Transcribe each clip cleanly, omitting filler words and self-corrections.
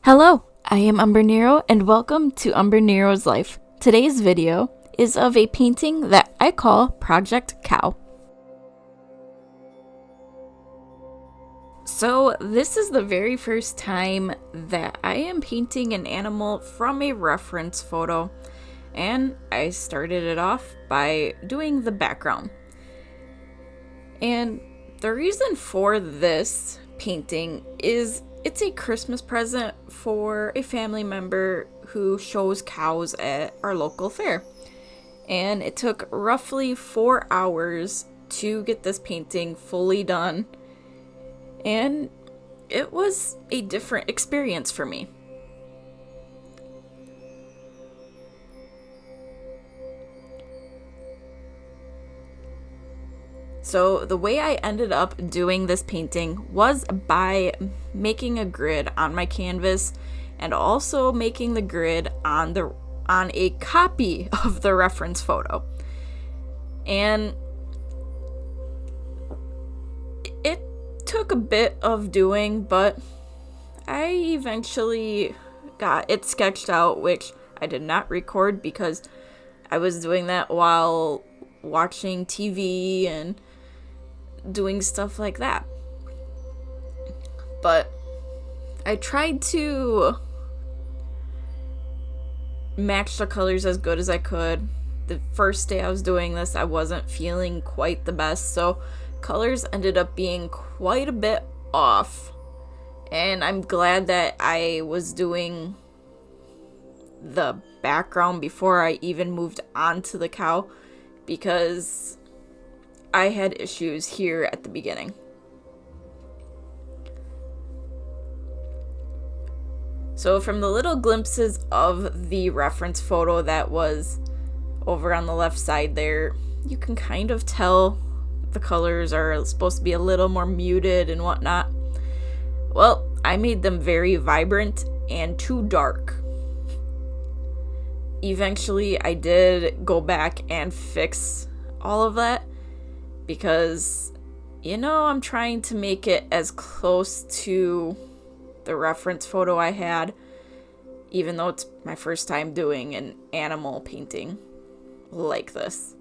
Hello, I am Umbrenero and welcome to Umbrenero's Life. Today's video is of a painting that I call Project Cow. So this is the very first time that I am painting an animal from a reference photo, and I started it off by doing the background. And the reason for this painting is it's a Christmas present for a family member who shows cows at our local fair. And it took roughly 4 hours to get this painting fully done. And it was a different experience for me. So the way I ended up doing this painting was by making a grid on my canvas and also making the grid on a copy of the reference photo. And it took a bit of doing, but I eventually got it sketched out, which I did not record because I was doing that while watching TV and doing stuff like that. But I tried to match the colors as good as I could. The first day I was doing this, I wasn't feeling quite the best, so colors ended up being quite a bit off. And I'm glad that I was doing the background before I even moved on to the cow, because I had issues here at the beginning. So from the little glimpses of the reference photo that was over on the left side there, you can kind of tell the colors are supposed to be a little more muted and whatnot. Well, I made them very vibrant and too dark. Eventually, I did go back and fix all of that, because, I'm trying to make it as close to the reference photo I had, even though it's my first time doing an animal painting like this.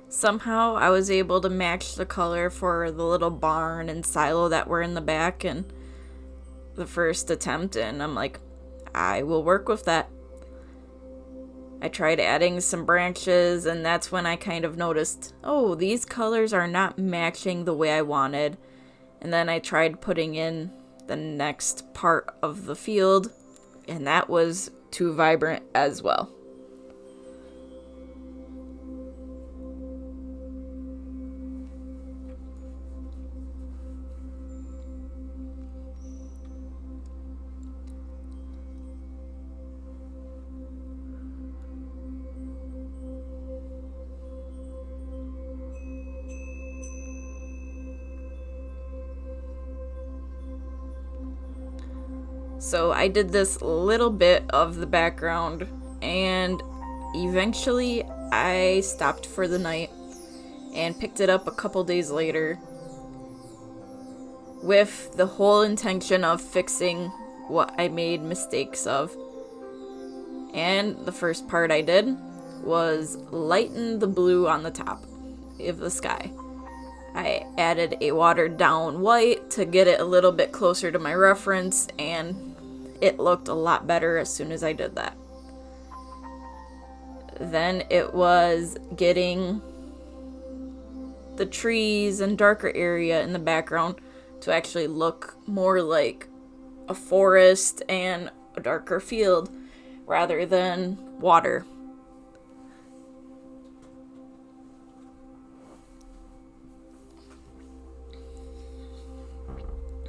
Somehow I was able to match the color for the little barn and silo that were in the back in the first attempt, and I'm like, I will work with that. I tried adding some branches, and that's when I kind of noticed, oh, these colors are not matching the way I wanted. And then I tried putting in the next part of the field, and that was too vibrant as well. So I did this little bit of the background, and eventually I stopped for the night and picked it up a couple days later with the whole intention of fixing what I made mistakes of. And the first part I did was lighten the blue on the top of the sky. I added a watered down white to get it a little bit closer to my reference, and it looked a lot better as soon as I did that. Then it was getting the trees and darker area in the background to actually look more like a forest and a darker field rather than water.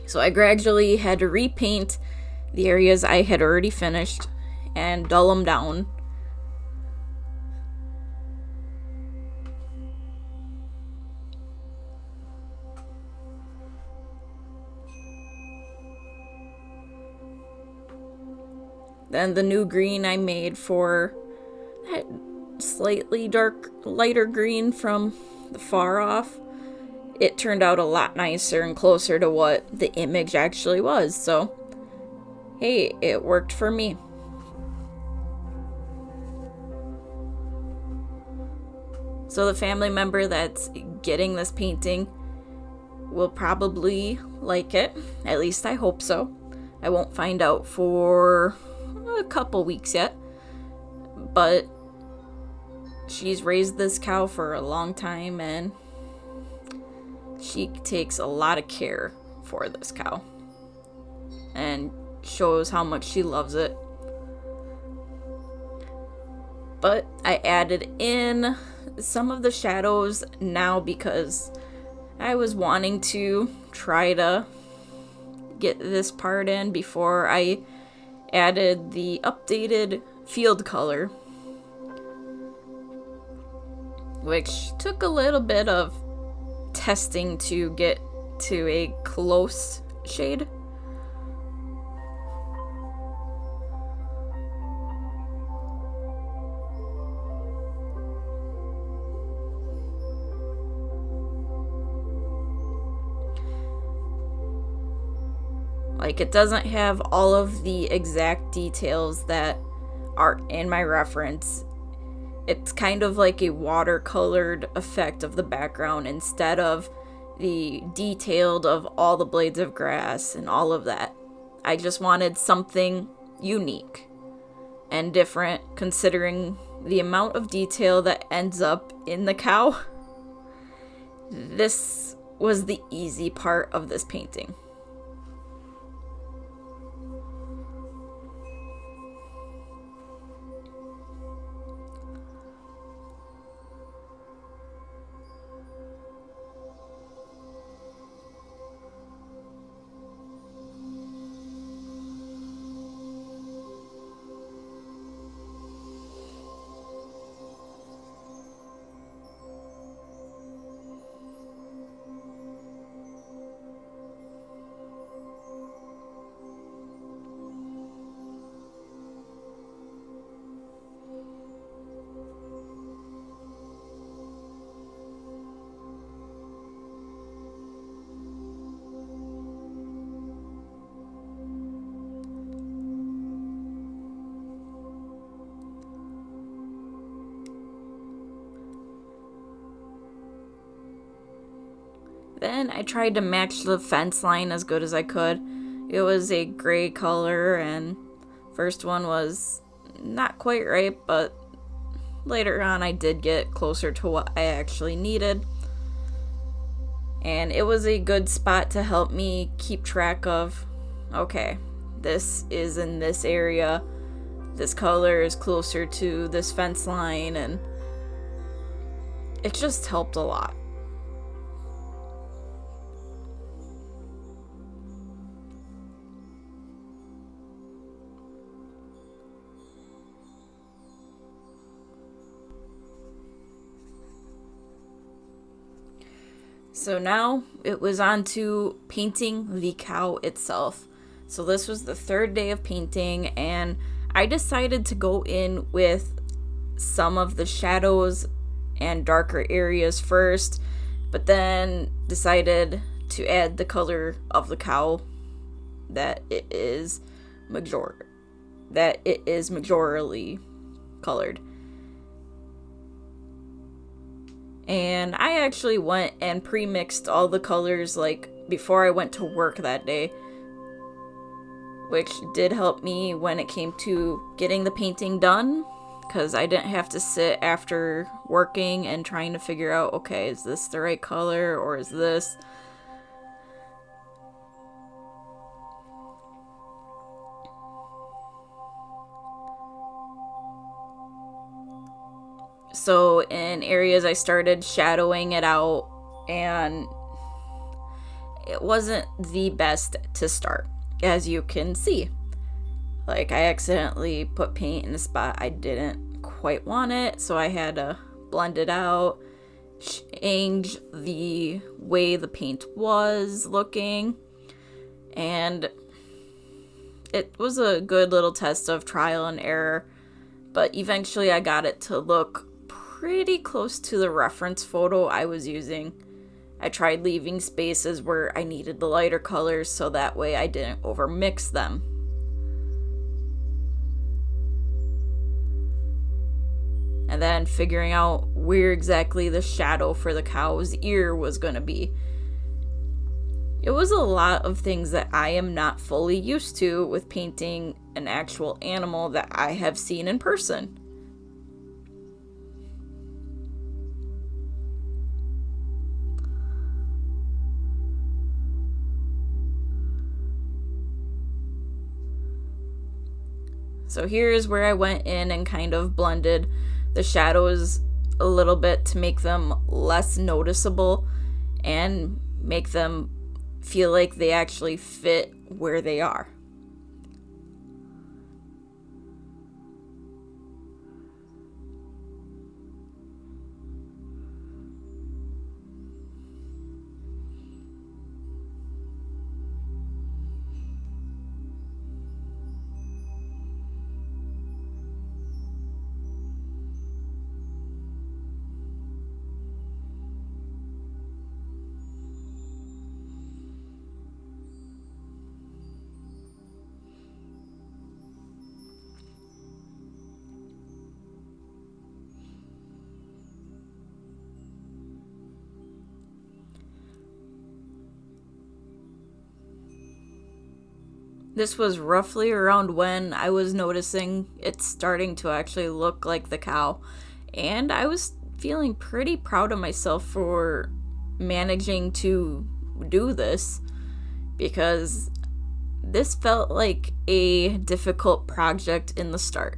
So I gradually had to repaint the areas I had already finished and dull them down Then the new green I made for that slightly lighter green from the far off, it turned out a lot nicer and closer to what the image actually was. So, hey, it worked for me. So the family member that's getting this painting will probably like it. At least I hope so. I won't find out for a couple weeks yet. But she's raised this cow for a long time, and she takes a lot of care for this cow and shows how much she loves it. But I added in some of the shadows now because I was wanting to try to get this part in before I added the updated field color, which took a little bit of testing to get to a close shade. Like, it doesn't have all of the exact details that are in my reference. It's kind of like a watercolored effect of the background instead of the detailed of all the blades of grass and all of that. I just wanted something unique and different considering the amount of detail that ends up in the cow. This was the easy part of this painting. Then I tried to match the fence line as good as I could. It was a gray color, and first one was not quite right, but later on I did get closer to what I actually needed. And it was a good spot to help me keep track of, okay, this is in this area, this color is closer to this fence line, and it just helped a lot. So now it was on to painting the cow itself. So this was the third day of painting, and I decided to go in with some of the shadows and darker areas first, but then decided to add the color of the cow that it is majorly colored. And I actually went and pre-mixed all the colors like before I went to work that day, which did help me when it came to getting the painting done, because I didn't have to sit after working and trying to figure out, okay, is this the right color or is this? So in areas I started shadowing it out, and it wasn't the best to start, as you can see. Like, I accidentally put paint in a spot I didn't quite want it, so I had to blend it out, change the way the paint was looking, and it was a good little test of trial and error, but eventually I got it to look pretty close to the reference photo I was using. I tried leaving spaces where I needed the lighter colors so that way I didn't overmix them. And then figuring out where exactly the shadow for the cow's ear was going to be. It was a lot of things that I am not fully used to with painting an actual animal that I have seen in person. So here's where I went in and kind of blended the shadows a little bit to make them less noticeable and make them feel like they actually fit where they are. This was roughly around when I was noticing it starting to actually look like the cow, and I was feeling pretty proud of myself for managing to do this, because this felt like a difficult project in the start.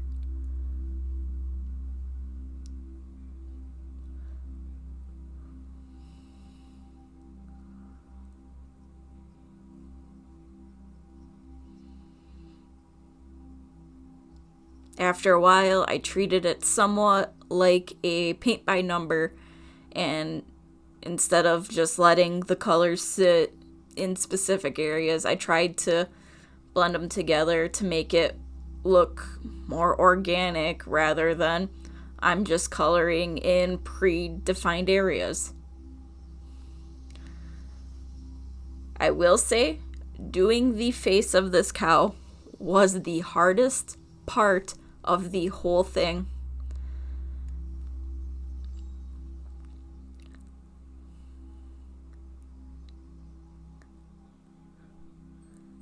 After a while, I treated it somewhat like a paint by number, and instead of just letting the colors sit in specific areas, I tried to blend them together to make it look more organic rather than I'm just coloring in predefined areas. I will say, doing the face of this cow was the hardest part of the whole thing.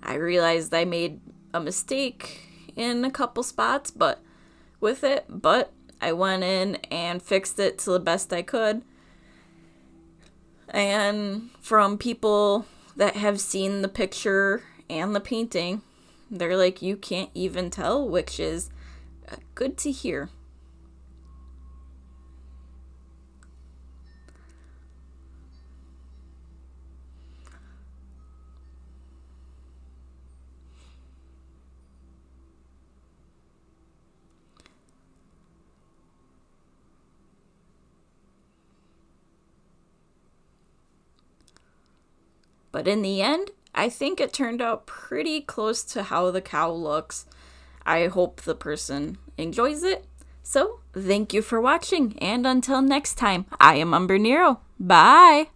I realized I made a mistake in a couple spots, but I went in and fixed it to the best I could. And from people that have seen the picture and the painting, they're like, you can't even tell, which is good to hear. But in the end, I think it turned out pretty close to how the cow looks. I hope the person enjoys it. So, thank you for watching, and until next time, I am Umbrenero. Bye!